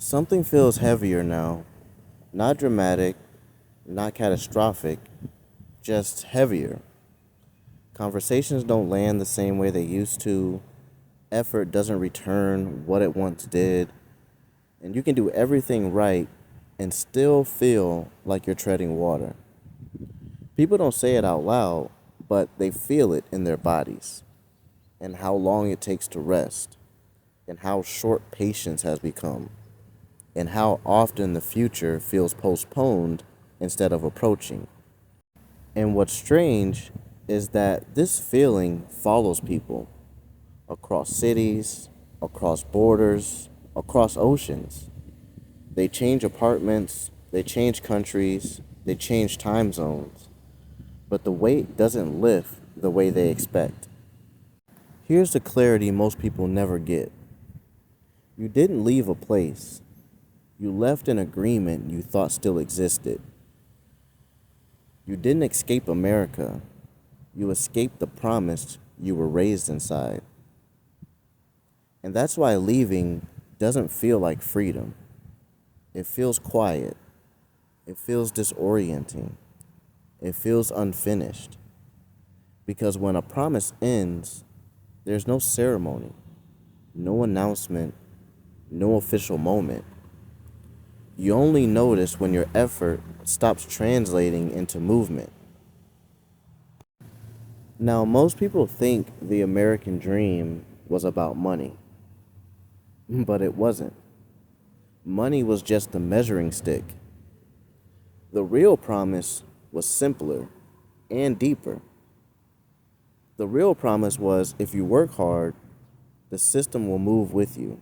Something feels heavier now. Not dramatic, not catastrophic, just heavier. Conversations don't land the same way they used to. Effort doesn't return what it once did. And you can do everything right and still feel like you're treading water. People don't say it out loud, but they feel it in their bodies, and how long it takes to rest, and how short patience has become, and how often the future feels postponed instead of approaching. And what's strange is that this feeling follows people across cities, across borders, across oceans. They change apartments, they change countries, they change time zones, but the weight doesn't lift the way they expect. Here's the clarity most people never get. You didn't leave a place, you left an agreement you thought still existed. You didn't escape America, you escaped the promise you were raised inside. And that's why leaving doesn't feel like freedom. It feels quiet. It feels disorienting. It feels unfinished. Because when a promise ends, there's no ceremony, no announcement, no official moment. You only notice when your effort stops translating into movement. Now, most people think the American dream was about money, but it wasn't. Money was just the measuring stick. The real promise was simpler and deeper. The real promise was if you work hard, the system will move with you.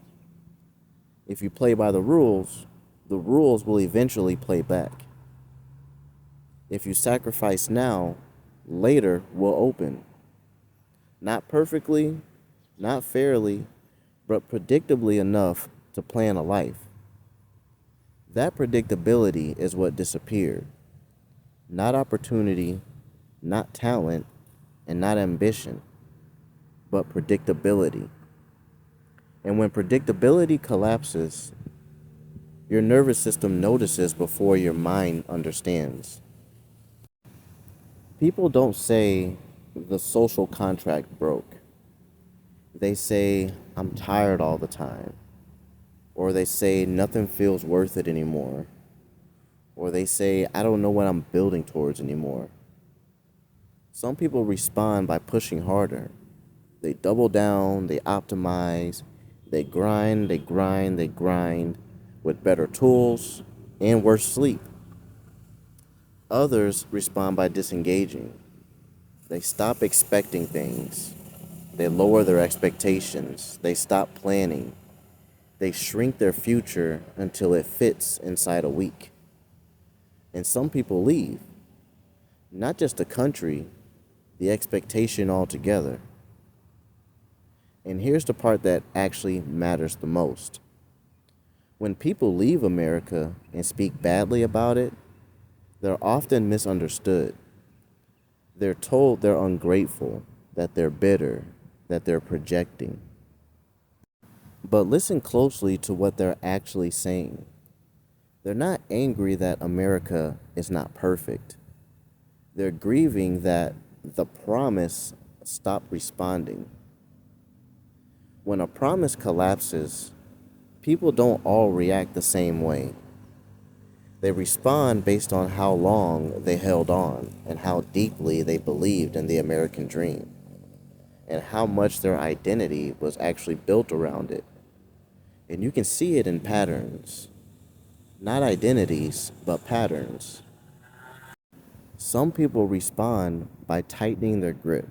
If you play by the rules will eventually play back. If you sacrifice now, later will open. Not perfectly, not fairly, but predictably enough to plan a life. That predictability is what disappeared. Not opportunity, not talent, and not ambition, but predictability. And when predictability collapses, your nervous system notices before your mind understands. People don't say the social contract broke. They say, I'm tired all the time. Or they say, nothing feels worth it anymore. Or they say, I don't know what I'm building towards anymore. Some people respond by pushing harder. They double down, they optimize, they grind, they grind, they grind with better tools and worse sleep. Others respond by disengaging. They stop expecting things. They lower their expectations. They stop planning. They shrink their future until it fits inside a week. And some people leave. Not just the country, the expectation altogether. And here's the part that actually matters the most. When people leave America and speak badly about it, they're often misunderstood. They're told they're ungrateful, that they're bitter, that they're projecting. But listen closely to what they're actually saying. They're not angry that America is not perfect. They're grieving that the promise stopped responding. When a promise collapses, people don't all react the same way. They respond based on how long they held on and how deeply they believed in the American dream and how much their identity was actually built around it. And you can see it in patterns. Not identities, but patterns. Some people respond by tightening their grip.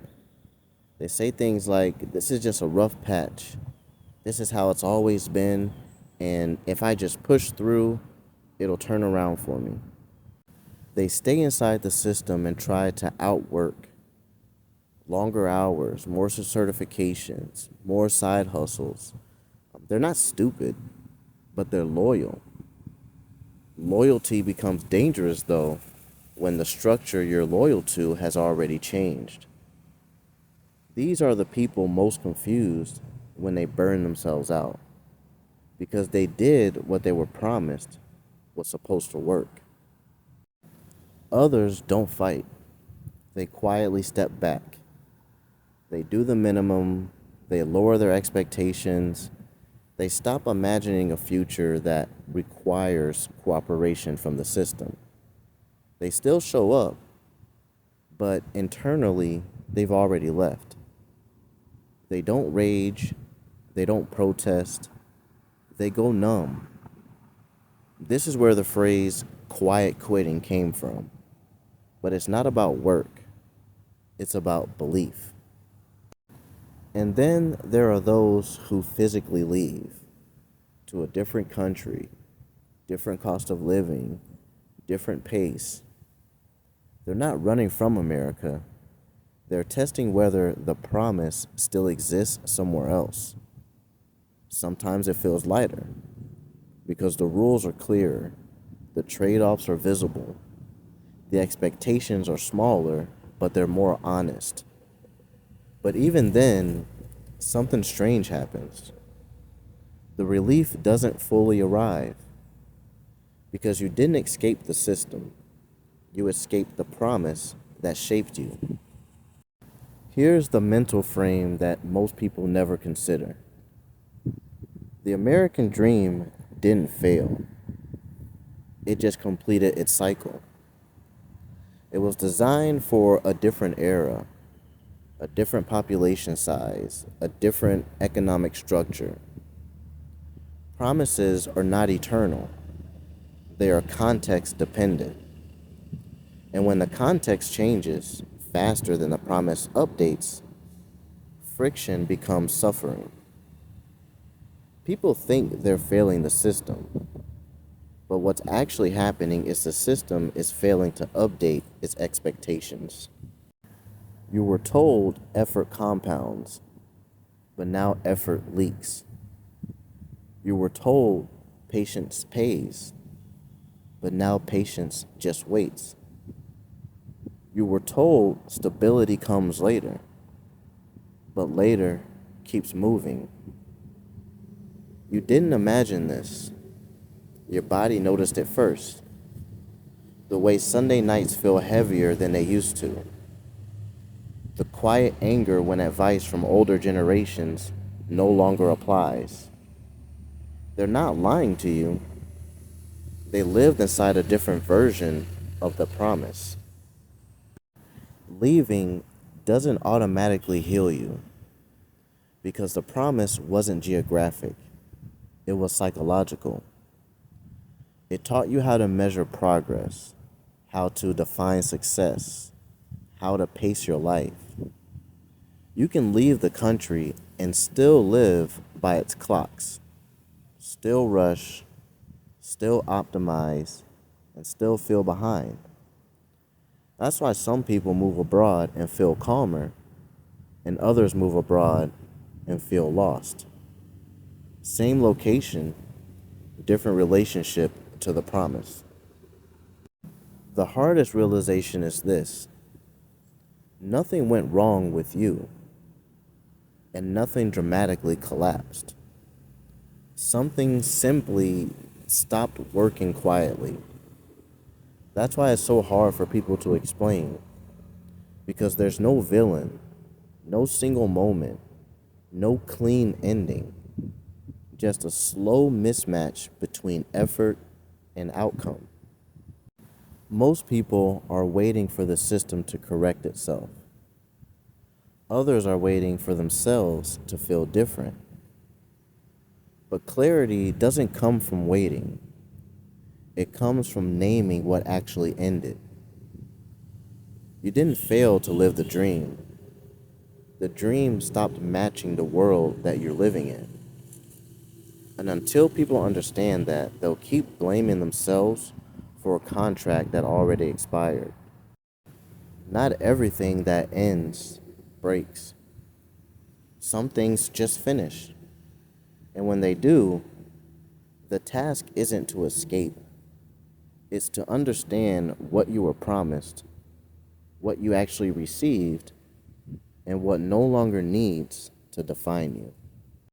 They say things like, this is just a rough patch. This is how it's always been. And if I just push through, it'll turn around for me. They stay inside the system and try to outwork. Longer hours, more certifications, more side hustles. They're not stupid, but they're loyal. Loyalty becomes dangerous, though, when the structure you're loyal to has already changed. These are the people most confused when they burn themselves out. because they did what they were promised was supposed to work. Others don't fight. They quietly step back. They do the minimum. They lower their expectations. They stop imagining a future that requires cooperation from the system. They still show up, but internally, they've already left. They don't rage. They don't protest. They go numb. This is where the phrase quiet quitting came from. But it's not about work, it's about belief. And then there are those who physically leave to a different country, different cost of living, different pace. They're not running from America. They're testing whether the promise still exists somewhere else. Sometimes it feels lighter because the rules are clearer, the trade-offs are visible, the expectations are smaller, but they're more honest. But even then, something strange happens. The relief doesn't fully arrive because you didn't escape the system. You escaped the promise that shaped you. Here's the mental frame that most people never consider. The American dream didn't fail. It just completed its cycle. It was designed for a different era, a different population size, a different economic structure. Promises are not eternal. They are context dependent. And when the context changes faster than the promise updates, friction becomes suffering. People think they're failing the system, but what's actually happening is the system is failing to update its expectations. You were told effort compounds, but now effort leaks. You were told patience pays, but now patience just waits. You were told stability comes later, but later keeps moving. You didn't imagine this. Your body noticed it first. The way Sunday nights feel heavier than they used to. The quiet anger when advice from older generations no longer applies. They're not lying to you. They lived inside a different version of the promise. Leaving doesn't automatically heal you because the promise wasn't geographic. It was psychological. It taught you how to measure progress, how to define success, how to pace your life. You can leave the country and still live by its clocks, still rush, still optimize, and still feel behind. That's why some people move abroad and feel calmer, and others move abroad and feel lost. Same location, different relationship to the promise. The hardest realization is this: nothing went wrong with you, and nothing dramatically collapsed. Something simply stopped working quietly. That's why it's so hard for people to explain, because there's no villain, no single moment, no clean ending, just a slow mismatch between effort and outcome. Most people are waiting for the system to correct itself. Others are waiting for themselves to feel different. But clarity doesn't come from waiting. It comes from naming what actually ended. You didn't fail to live the dream. The dream stopped matching the world that you're living in. And until people understand that, they'll keep blaming themselves for a contract that already expired. Not everything that ends breaks. Some things just finish. And when they do, the task isn't to escape. It's to understand what you were promised, what you actually received, and what no longer needs to define you.